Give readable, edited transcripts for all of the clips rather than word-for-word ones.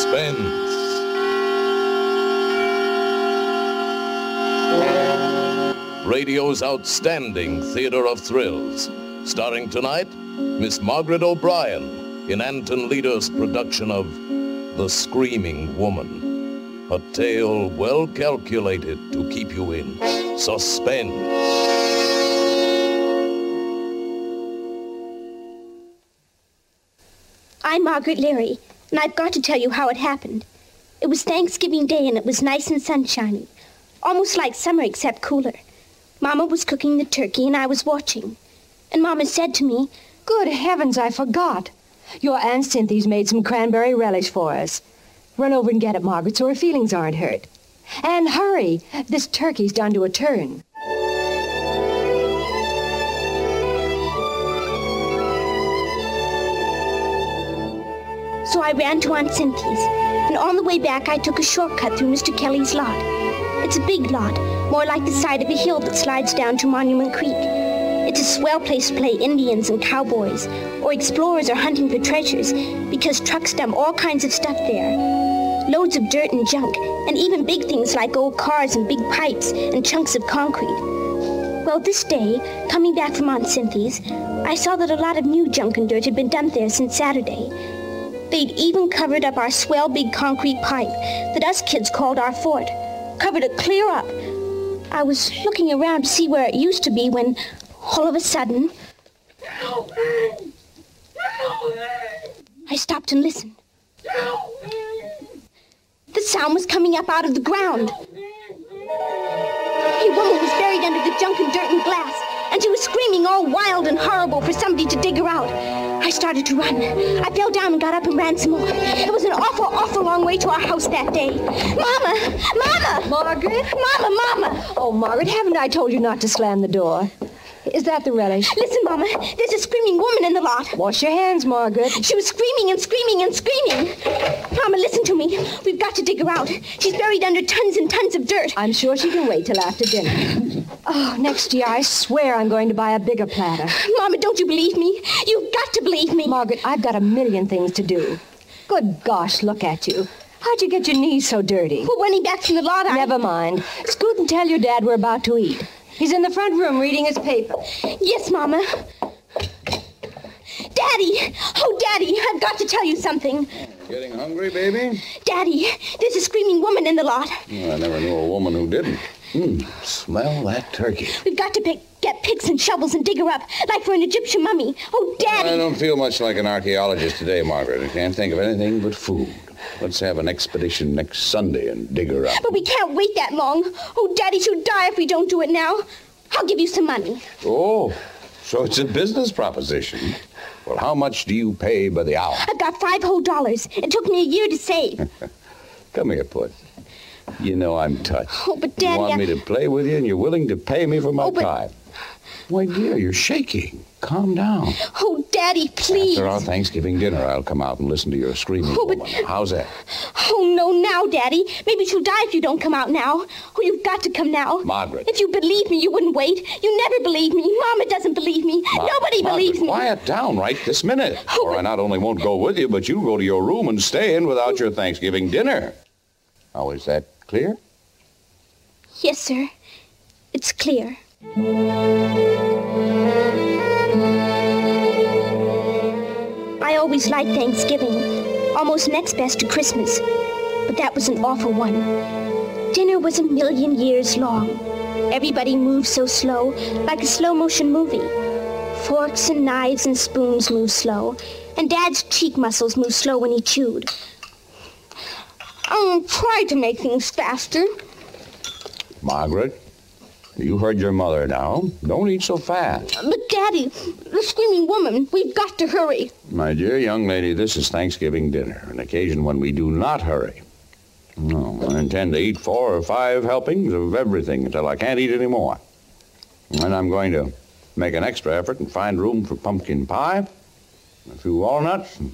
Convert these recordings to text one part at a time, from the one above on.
Suspense. Radio's outstanding theater of thrills. Starring tonight, Miss Margaret O'Brien in Anton Leader's production of The Screaming Woman. A tale well calculated to keep you in suspense. I'm Margaret Leary, and I've got to tell you how it happened. It was Thanksgiving Day, and it was nice and sunshiny. Almost like summer, except cooler. Mama was cooking the turkey, and I was watching. And Mama said to me, "Good heavens, I forgot. Your Aunt Cynthy's made some cranberry relish for us. Run over and get it, Margaret, so her feelings aren't hurt. And hurry, this turkey's done to a turn." So I ran to Aunt Cynthy's, and on the way back I took a shortcut through Mr. Kelly's lot. It's a big lot, more like the side of a hill that slides down to Monument Creek. It's a swell place to play Indians and cowboys, or explorers are hunting for treasures, because trucks dump all kinds of stuff there. Loads of dirt and junk, and even big things like old cars and big pipes and chunks of concrete. Well, this day, coming back from Aunt Cynthy's, I saw that a lot of new junk and dirt had been dumped there since Saturday. They'd even covered up our swell big concrete pipe that us kids called our fort. Covered it clear up. I was looking around to see where it used to be when, all of a sudden, I stopped and listened. The sound was coming up out of the ground. A woman was buried under the junk and dirt and glass, and she was screaming all wild and horrible for somebody to dig her out. I started to run. I fell down and got up and ran some more. It was an awful, awful long way to our house that day. Mama! Mama! Margaret? Mama! Oh, Margaret, haven't I told you not to slam the door? Is that the relish? Listen, Mama, there's a screaming woman in the lot. Wash your hands, Margaret. She was screaming and screaming and screaming. Mama, listen to me. We've got to dig her out. She's buried under tons and tons of dirt. I'm sure she can wait till after dinner. Oh, next year, I swear I'm going to buy a bigger platter. Mama, don't you believe me? You've got to believe me. Margaret, I've got a million things to do. Good gosh, look at you. How'd you get your knees so dirty? Well, running back from the lot, Never mind. Scoot and tell your dad we're about to eat. He's in the front room reading his paper. Yes, Mama. Daddy! Oh, Daddy, I've got to tell you something. Getting hungry, baby? Daddy, there's a screaming woman in the lot. Oh, I never knew a woman who didn't. Smell that turkey. We've got to get picks and shovels and dig her up, like for an Egyptian mummy. Oh, Daddy! I don't feel much like an archaeologist today, Margaret. I can't think of anything but food. Let's have an expedition next Sunday and dig her up. But we can't wait that long. Oh, Daddy, she'll die if we don't do it now. I'll give you some money. Oh, so it's a business proposition. Well, how much do you pay by the hour? I've got $5 whole. It took me a year to save. Come here, Puss. You know I'm touched. Oh, but Daddy, you want me to play with you, and you're willing to pay me for my time. Why, dear, you're shaking. Calm down. Oh, Daddy, please. After our Thanksgiving dinner, I'll come out and listen to your screaming woman. How's that? Oh, no, now, Daddy. Maybe she'll die if you don't come out now. Oh, you've got to come now. Margaret. If you believe me, you wouldn't wait. You never believe me. Mama doesn't believe me. Nobody believes me. Quiet down right this minute. Or I not only won't go with you, but you'll go to your room and stay in without your Thanksgiving dinner. Now, is that clear? Yes, sir. It's clear. I always liked Thanksgiving, almost next best to Christmas, but that was an awful one. Dinner was a million years long. Everybody moved so slow, like a slow-motion movie. Forks and knives and spoons moved slow, and Dad's cheek muscles moved slow when he chewed. I'll try to make things faster. Margaret, you heard your mother now. Don't eat so fast. But, Daddy, the screaming woman, we've got to hurry. My dear young lady, this is Thanksgiving dinner, an occasion when we do not hurry. No, I intend to eat 4 or 5 helpings of everything until I can't eat any more. And I'm going to make an extra effort and find room for pumpkin pie, a few walnuts, and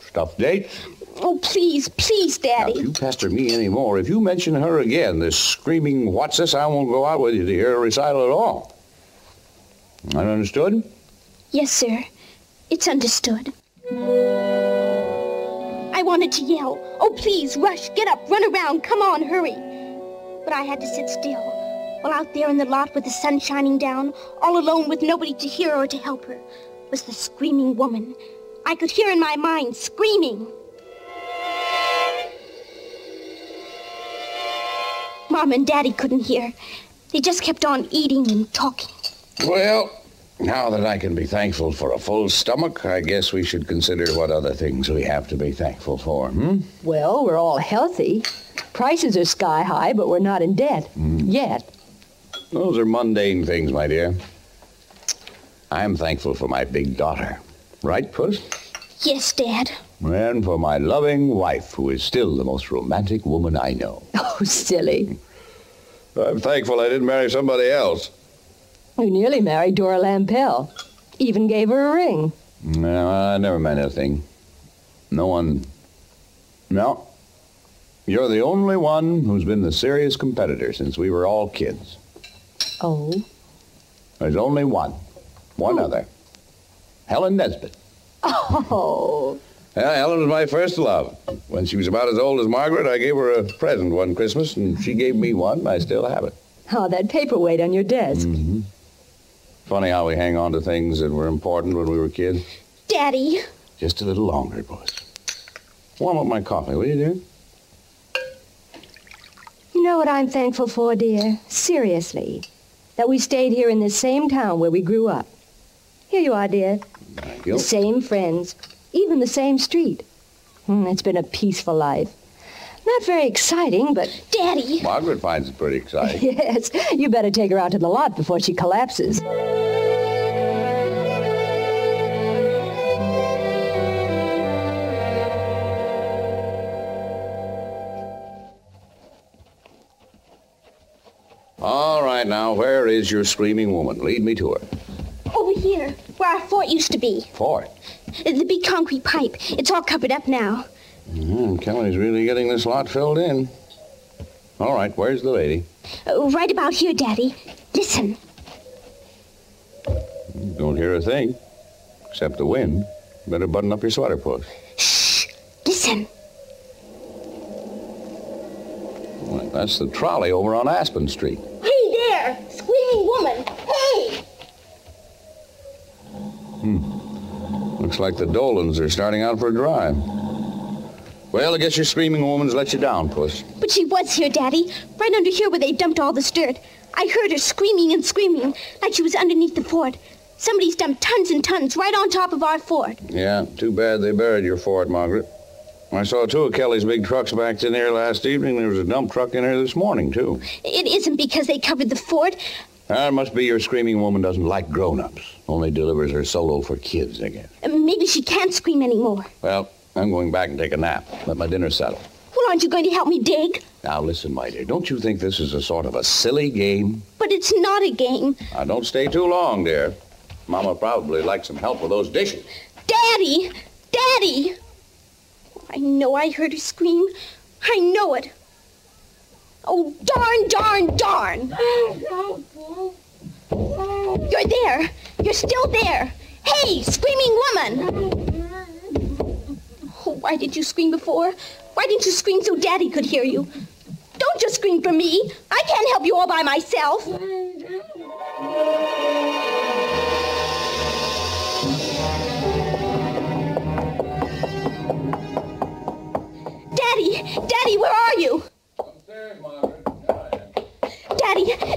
stuffed dates. Oh, please, please, Daddy. Now, if you pester me anymore, if you mention her again, this screaming what's this, I won't go out with you to hear a recital at all. That understood? Yes, sir. It's understood. I I wanted to yell, "Oh, please, rush, get up, run around, come on, hurry." But I had to sit still, while out there in the lot with the sun shining down, all alone with nobody to hear or to help her, was the screaming woman. I could hear in my mind, screaming. Mom and Daddy couldn't hear. They just kept on eating and talking. Well, now that I can be thankful for a full stomach, I guess we should consider what other things we have to be thankful for, Well, we're all healthy. Prices are sky high, but we're not in debt. Yet. Those are mundane things, my dear. I'm thankful for my big daughter. Right, Puss? Yes, Dad. And for my loving wife, who is still the most romantic woman I know. Oh, silly. I'm thankful I didn't marry somebody else. You nearly married Dora Lampell. Even gave her a ring. No, I never meant anything. No one... No. You're the only one who's been the serious competitor since we were all kids. Oh? There's only one. One other. Helen Nesbitt. Oh. Yeah, Helen was my first love. When she was about as old as Margaret, I gave her a present one Christmas, and she gave me one. I still have it. Oh, that paperweight on your desk. Funny how we hang on to things that were important when we were kids. Daddy. Just a little longer, Puss. Warm up my coffee, will you, dear? You know what I'm thankful for, dear? Seriously. That we stayed here in this same town where we grew up. Here you are, dear. Thank you. The same friends. Even the same street. It's been a peaceful life. Not very exciting, but... Daddy. Margaret finds it pretty exciting. Yes, you better take her out to the lot before she collapses. All right, now, where is your screaming woman? Lead me to her. Over here, where our fort used to be. Fort? The big concrete pipe. It's all covered up now. Kelly's really getting this lot filled in. All right, where's the lady? Right about here, Daddy. Listen. Don't hear a thing, except the wind. Better button up your sweater, Puss. Shh. Listen. Well, that's the trolley over on Aspen Street. Hey there, screaming woman. Hey! Looks like the Dolans are starting out for a drive. Well, I guess your screaming woman's let you down, Puss. But she was here, Daddy. Right under here where they dumped all this dirt. I heard her screaming and screaming, like she was underneath the fort. Somebody's dumped tons and tons right on top of our fort. Yeah, too bad they buried your fort, Margaret. I saw two of Kelly's big trucks backed in here last evening. There was a dump truck in here this morning, too. It isn't because they covered the fort. It must be your screaming woman doesn't like grown-ups. Only delivers her solo for kids, I guess. Maybe she can't scream anymore. Well, I'm going back and take a nap. Let my dinner settle. Well, aren't you going to help me dig? Now, listen, my dear. Don't you think this is a sort of a silly game? But it's not a game. Now, don't stay too long, dear. Mama probably likes some help with those dishes. Daddy! Daddy! I know I heard her scream. I know it. Oh, darn, darn, darn. You're there. You're still there. Hey, screaming woman. Oh, why did you scream before? Why didn't you scream so Daddy could hear you? Don't just scream for me. I can't help you all by myself. Daddy, where are you? Upstairs, Margaret.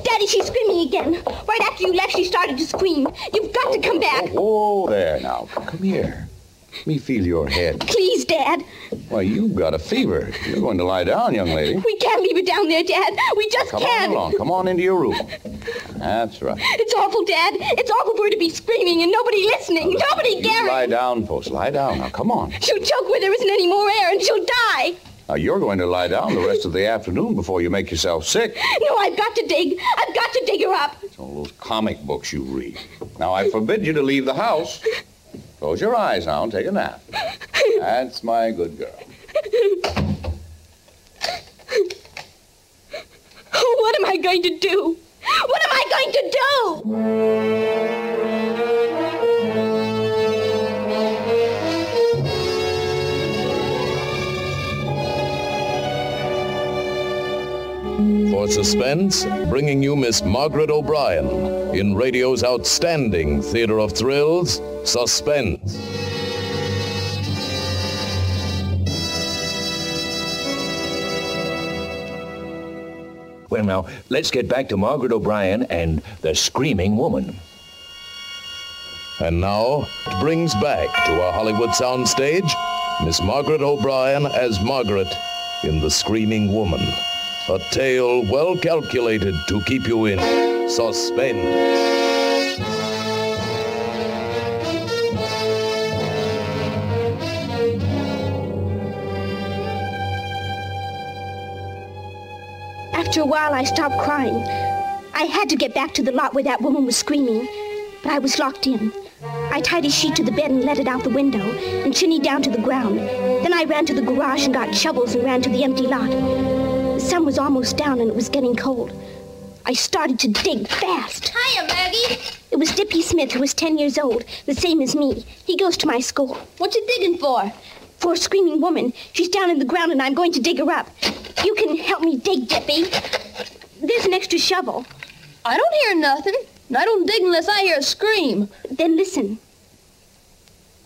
Daddy, she's screaming again. Right after you left, she started to scream. You've got to come back. Oh, there now. Come here. Let me feel your head. Please, Dad. Why, you've got a fever. You're going to lie down, young lady. We can't leave her down there, Dad. We just can't. Come on along. Come on into your room. That's right. It's awful, Dad. It's awful for her to be screaming and nobody listening. Nobody caring. Lie down, Post. Lie down. Now, come on. She'll choke where there isn't any more air and she'll die. Now, you're going to lie down the rest of the afternoon before you make yourself sick. No, I've got to dig. I've got to dig her up. It's all those comic books you read. Now, I forbid you to leave the house. Close your eyes now and take a nap. That's my good girl. What am I going to do? What am I going to do? For Suspense, bringing you Miss Margaret O'Brien in radio's outstanding theater of thrills, Suspense. Well, now, let's get back to Margaret O'Brien and the Screaming Woman. And now, it brings back to our Hollywood soundstage Miss Margaret O'Brien as Margaret in The Screaming Woman. A tale well calculated to keep you in suspense. After a while, I stopped crying. I had to get back to the lot where that woman was screaming, but I was locked in. I tied a sheet to the bed and let it out the window and shinnied down to the ground. Then I ran to the garage and got shovels and ran to the empty lot. The sun was almost down and it was getting cold. I started to dig fast. Hiya, Maggie. It was Dippy Smith, who was 10 years old, the same as me. He goes to my school. What you digging for? For a screaming woman. She's down in the ground and I'm going to dig her up. You can help me dig, Dippy. There's an extra shovel. I don't hear nothing. And I don't dig unless I hear a scream. Then listen.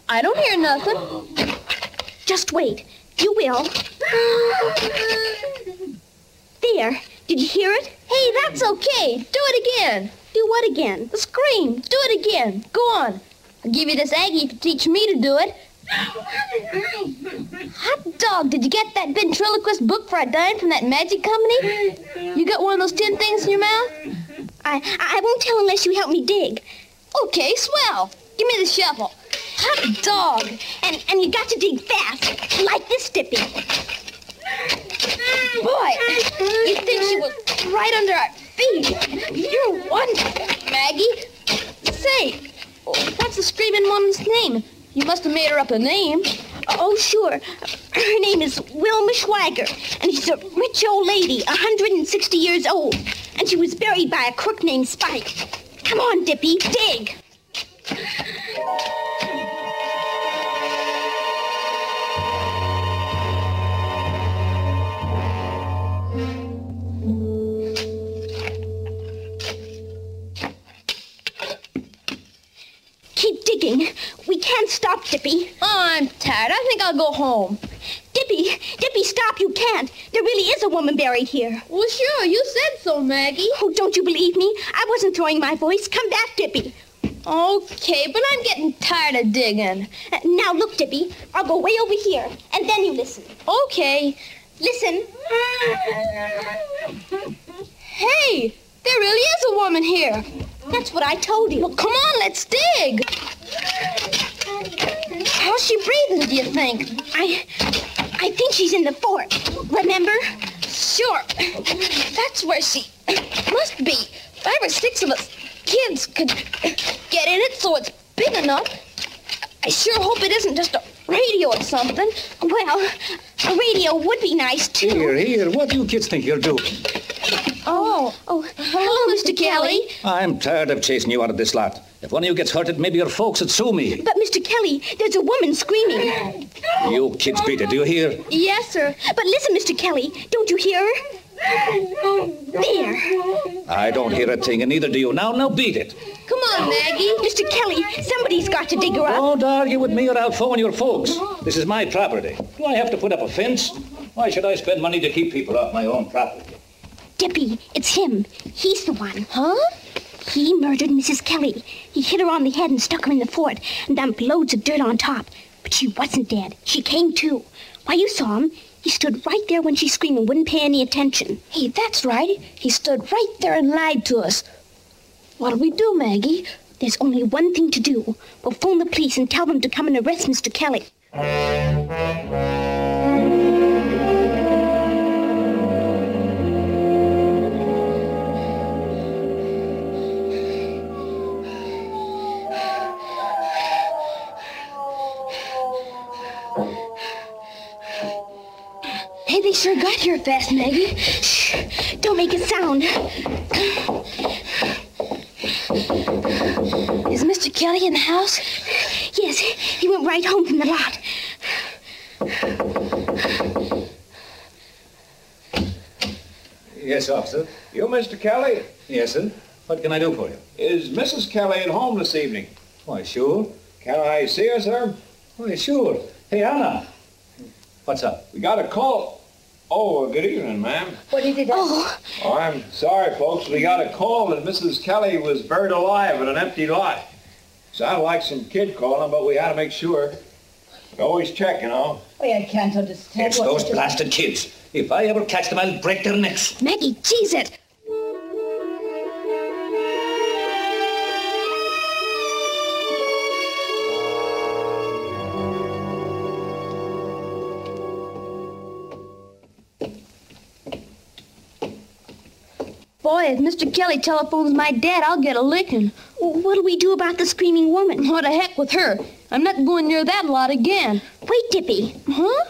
I don't hear nothing. Just wait. You will. There. Did you hear it? Hey, that's okay. Do it again. Do what again? The scream. Do it again. Go on. I'll give you this Aggie if you teach me to do it. Hot dog, did you get that ventriloquist book for a dime from that magic company? You got one of those tin things in your mouth? I won't tell unless you help me dig. Okay, swell. Give me the shovel. Hot dog. And you got to dig fast, like this, Dippy. Boy, you'd think she was right under our feet. You're wonderful, Maggie. Say, what's the screaming woman's name? You must have made her up a name. Oh, sure. Her name is Wilma Schweiger, and she's a rich old lady, 160 years old. And she was buried by a crook named Spike. Come on, Dippy, dig. Keep digging. We can't stop, Dippy. Oh, I'm tired. I think I'll go home. Dippy, stop. You can't. There really is a woman buried here. Well, sure. You said so, Maggie. Oh, don't you believe me? I wasn't throwing my voice. Come back, Dippy. Okay, but I'm getting tired of digging. Now, look, Dippy. I'll go way over here, and then you listen. Okay. Listen. Hey, there really is a woman here. That's what I told you. Well, come on, let's dig. How's she breathing, do you think? I think she's in the fort. Remember? Sure. That's where she must be. 5 or 6 of us kids could get in it so it's big enough. I sure hope it isn't just a radio or something. Well, a radio would be nice, too. Here, what do you kids think you're doing? Oh, hello, Mr. Kelly. I'm tired of chasing you out of this lot. If one of you gets hurted, maybe your folks would sue me. But, Mr. Kelly, there's a woman screaming. You kids beat it, do you hear? Yes, sir. But listen, Mr. Kelly, don't you hear her? There. I don't hear a thing, and neither do you. Now beat it. Come on, Maggie. Mr. Kelly, somebody's got to dig her up. Don't argue with me or I'll phone your folks. This is my property. Do I have to put up a fence? Why should I spend money to keep people off my own property? Dippy, it's him. He's the one. Huh? He murdered Mrs. Kelly. He hit her on the head and stuck her in the fort and dumped loads of dirt on top. But she wasn't dead. She came to. Why, you saw him. He stood right there when she screamed and wouldn't pay any attention. Hey, that's right. He stood right there and lied to us. What'll we do, Maggie? There's only one thing to do. We'll phone the police and tell them to come and arrest Mr. Kelly. Hey, they sure got here fast, Maggie. Shh! Don't make a sound. Is Mr. Kelly in the house? Yes, he went right home from the lot. Yes, officer. You, Mr. Kelly? Yes, sir. What can I do for you? Is Mrs. Kelly at home this evening? Why, sure. Can I see her, sir? Why, sure. Hey, Anna. What's up? We got a call. Oh, good evening, ma'am. What did it? Oh, I'm sorry, folks. We got a call that Mrs. Kelly was buried alive in an empty lot. Sounded like some kid calling, but we had to make sure. We always check, you know. Oh, I can't understand. It's those blasted kids. If I ever catch them, I'll break their necks. Maggie, cheese it. Boy, if Mr. Kelly telephones my dad, I'll get a licking. What do we do about the screaming woman? What the heck with her? I'm not going near that lot again. Wait, Dippy. Huh?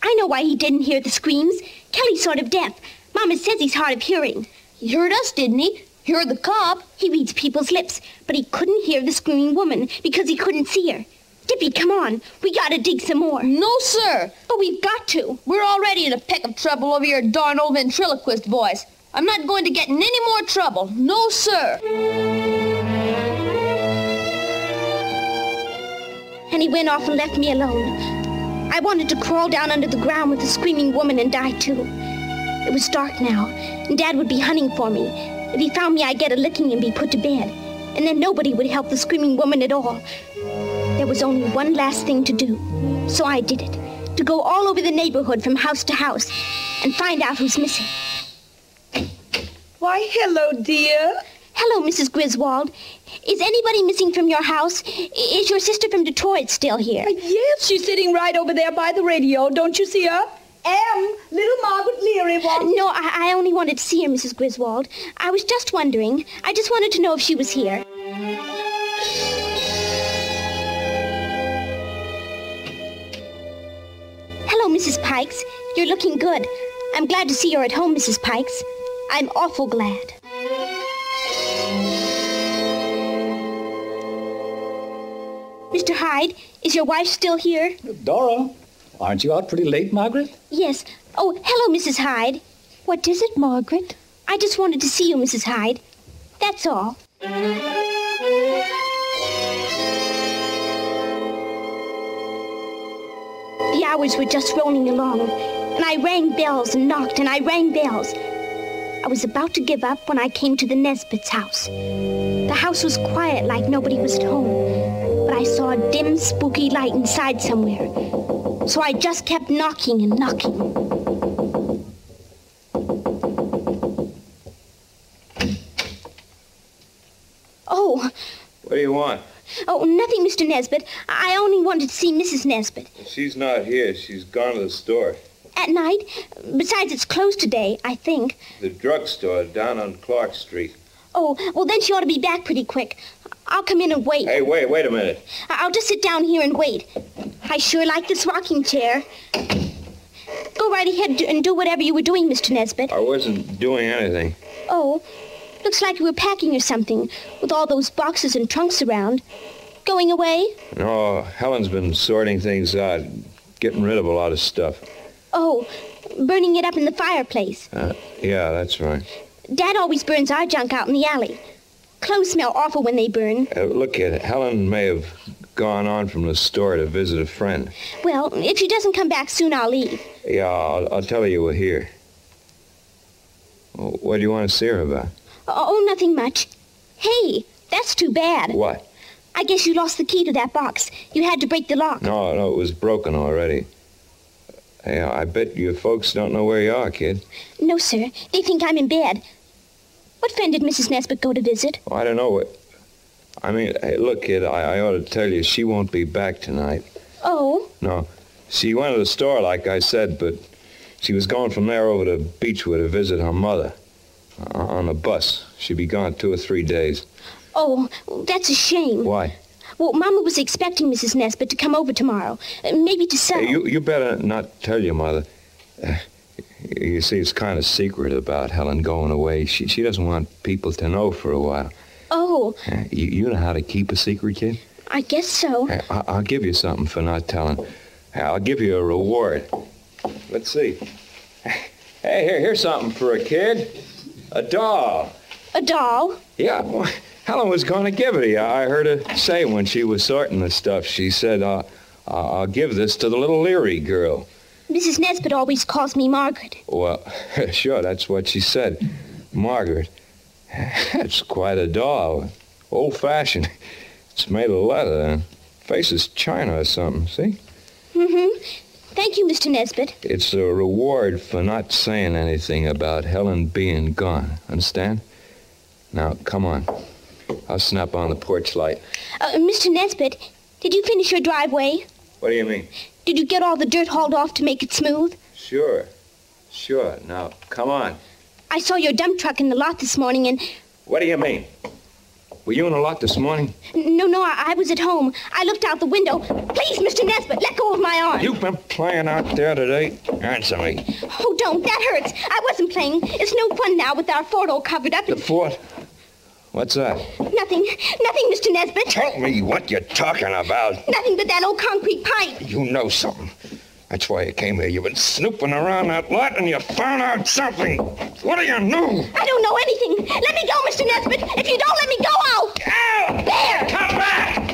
I know why he didn't hear the screams. Kelly's sort of deaf. Mama says he's hard of hearing. He heard us, didn't he? He heard the cop. He reads people's lips, but he couldn't hear the screaming woman because he couldn't see her. Dippy, come on. We gotta dig some more. No, sir. But we've got to. We're already in a peck of trouble over your darn old ventriloquist voice. I'm not going to get in any more trouble. No, sir. And he went off and left me alone. I wanted to crawl down under the ground with the screaming woman and die, too. It was dark now, and Dad would be hunting for me. If he found me, I'd get a licking and be put to bed. And then nobody would help the screaming woman at all. There was only one last thing to do. So I did it. To go all over the neighborhood from house to house and find out who's missing. Why, hello, dear. Hello, Mrs. Griswold. Is anybody missing from your house? Is your sister from Detroit still here? Yes, she's sitting right over there by the radio. Don't you see her? Little Margaret Leary wants... No, I only wanted to see her, Mrs. Griswold. I was just wondering. I just wanted to know if she was here. Hello, Mrs. Pikes. You're looking good. I'm glad to see you're at home, Mrs. Pikes. I'm awful glad. Mr. Hyde, is your wife still here? Dora, aren't you out pretty late, Margaret? Yes. Oh, hello, Mrs. Hyde. What is it, Margaret? I just wanted to see you, Mrs. Hyde. That's all. The hours were just rolling along, and I rang bells and knocked, and I rang bells. I was about to give up when I came to the Nesbit's house. The house was quiet, like nobody was at home, but I saw a dim, spooky light inside somewhere. So I just kept knocking and knocking. Oh. What do you want? Oh, nothing, Mr. Nesbit. I only wanted to see Mrs. Nesbit. She's not here. She's gone to the store. At night? Besides, it's closed today, I think. The drugstore down on Clark Street. Oh, well, then she ought to be back pretty quick. I'll come in and wait. Hey, wait a minute. I'll just sit down here and wait. I sure like this rocking chair. Go right ahead and do whatever you were doing, Mr. Nesbit. I wasn't doing anything. Oh, looks like you were packing or something, with all those boxes and trunks around. Going away? No, Helen's been sorting things out, getting rid of a lot of stuff. Oh, burning it up in the fireplace. Yeah, that's right. Dad always burns our junk out in the alley. Clothes smell awful when they burn. Look, kid, Helen may have gone on from the store to visit a friend. Well, if she doesn't come back soon, I'll leave. Yeah, I'll tell her you were here. Well, what do you want to see her about? Oh, nothing much. Hey, that's too bad. What? I guess you lost the key to that box. You had to break the lock. No, it was broken already. Hey, I bet your folks don't know where you are, kid. No, sir. They think I'm in bed. What friend did Mrs. Nesbit go to visit? Oh, I don't know what... I mean, hey, look, kid, I ought to tell you, she won't be back tonight. Oh? No. She went to the store, like I said, but she was going from there over to Beechwood to visit her mother. On a bus. She'll be gone 2 or 3 days. Oh, that's a shame. Why? Well, Mama was expecting Mrs. Nesbit to come over tomorrow. Maybe to sell. Hey, you better not tell your mother. You see, it's kind of secret about Helen going away. She doesn't want people to know for a while. Oh. You know how to keep a secret, kid? I guess so. I'll give you something for not telling. I'll give you a reward. Let's see. Hey, here's something for a kid. A doll. A doll? Yeah, well, Helen was going to give it to you. I heard her say when she was sorting the stuff. She said, I'll give this to the little Leary girl. Mrs. Nesbit always calls me Margaret. Well, sure, that's what she said. Margaret. That's quite a doll. Old-fashioned. It's made of leather. Face is china or something, see? Mm-hmm. Thank you, Mr. Nesbit. It's a reward for not saying anything about Helen being gone. Understand? Now, come on. I'll snap on the porch light. Mr. Nesbit, did you finish your driveway? What do you mean? Did you get all the dirt hauled off to make it smooth? Sure. Now, come on. I saw your dump truck in the lot this morning and... What do you mean? Were you in the lot this morning? No, I was at home. I looked out the window. Please, Mr. Nesbit, let go of my arm. You've been playing out there today? Answer me. Oh, don't. That hurts. I wasn't playing. It's no fun now with our fort all covered up. The fort? What's that? Nothing, Mr. Nesbit. Tell me what you're talking about. Nothing but that old concrete pipe. You know something. That's why you came here. You've been snooping around that lot and you found out something. What do you know? I don't know anything. Let me go, Mr. Nesbit. If you don't let me go, I'll... Ow! There! Come back!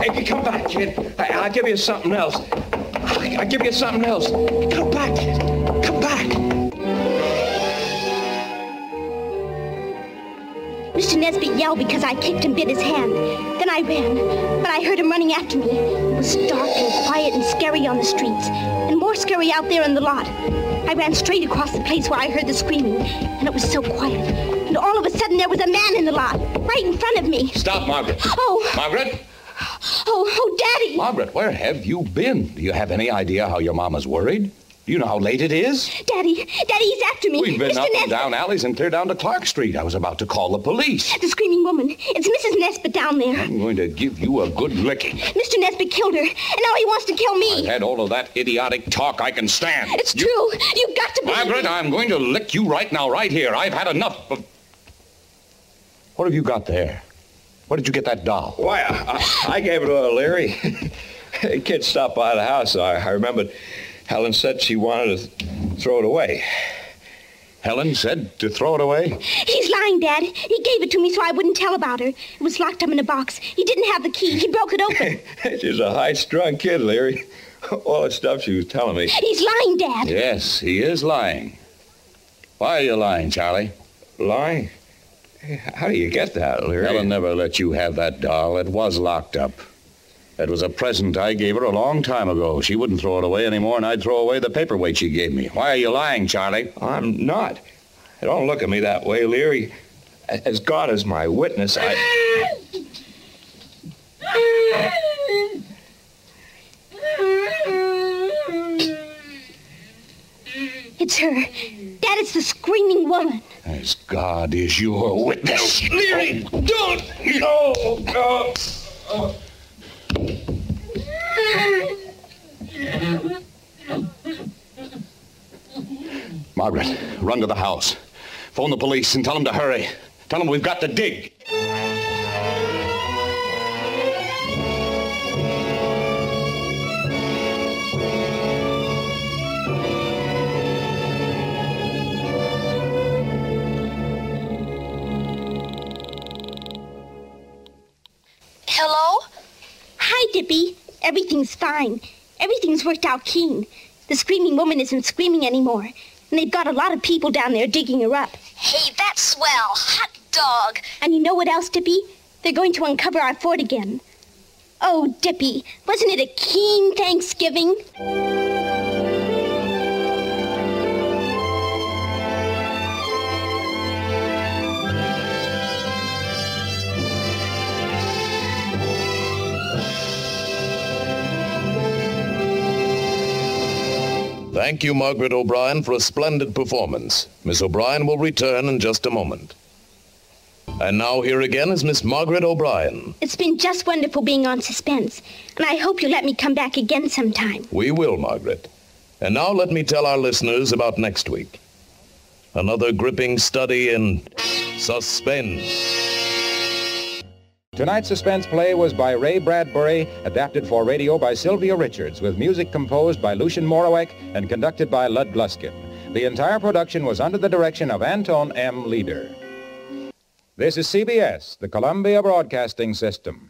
Hey, come back, kid. I'll give you something else. I'll give you something else. Come back, kid. Come back. Mr. Nesbit yelled because I kicked and bit his hand. Then I ran, but I heard him running after me. It was dark and quiet and scary on the streets, and more scary out there in the lot. I ran straight across the place where I heard the screaming, and it was so quiet. And all of a sudden, there was a man in the lot, right in front of me. Stop, Margaret. Oh. Margaret? Oh, Daddy. Margaret, where have you been? Do you have any idea how your mama's worried? Do you know how late it is? Daddy, he's after me. We've been Mr. up and Nesbit. down alleys and clear down to Clark Street. I was about to call the police. The screaming woman. It's Mrs. Nesbit down there. I'm going to give you a good licking. Mr. Nesbit killed her, and now he wants to kill me. I've had all of that idiotic talk I can stand. It's true. You've got to believe Margaret, I'm going to lick you right now, right here. I've had enough of... What have you got there? Where did you get that doll? Why, I gave it to Larry. The kid stopped by the house. I remembered Helen said she wanted to throw it away. Helen said to throw it away? He's lying, Dad. He gave it to me so I wouldn't tell about her. It was locked up in a box. He didn't have the key. He broke it open. She's a high-strung kid, Larry. All that stuff she was telling me. He's lying, Dad. Yes, he is lying. Why are you lying, Charlie? Lying? How do you get that, Larry? Helen never let you have that doll. It was locked up. It was a present I gave her a long time ago. She wouldn't throw it away anymore, and I'd throw away the paperweight she gave me. Why are you lying, Charlie? I'm not. Don't look at me that way, Leary. As God is my witness, It's her. Dad, it's the screaming woman. As God is your witness. Leary, don't! No! Margaret, run to the house. Phone the police and tell them to hurry. Tell them we've got to dig. Hello? Hi, Dippy. Everything's fine. Everything's worked out keen. The screaming woman isn't screaming anymore. And they've got a lot of people down there digging her up. Hey, that's swell. Hot dog. And you know what else, Dippy? They're going to uncover our fort again. Oh, Dippy, wasn't it a keen Thanksgiving? Thank you, Margaret O'Brien, for a splendid performance. Miss O'Brien will return in just a moment. And now here again is Miss Margaret O'Brien. It's been just wonderful being on Suspense, and I hope you'll let me come back again sometime. We will, Margaret. And now let me tell our listeners about next week. Another gripping study in suspense. Tonight's Suspense play was by Ray Bradbury, adapted for radio by Sylvia Richards, with music composed by Lucien Morawek and conducted by Lud Gluskin. The entire production was under the direction of Anton M. Leader. This is CBS, the Columbia Broadcasting System.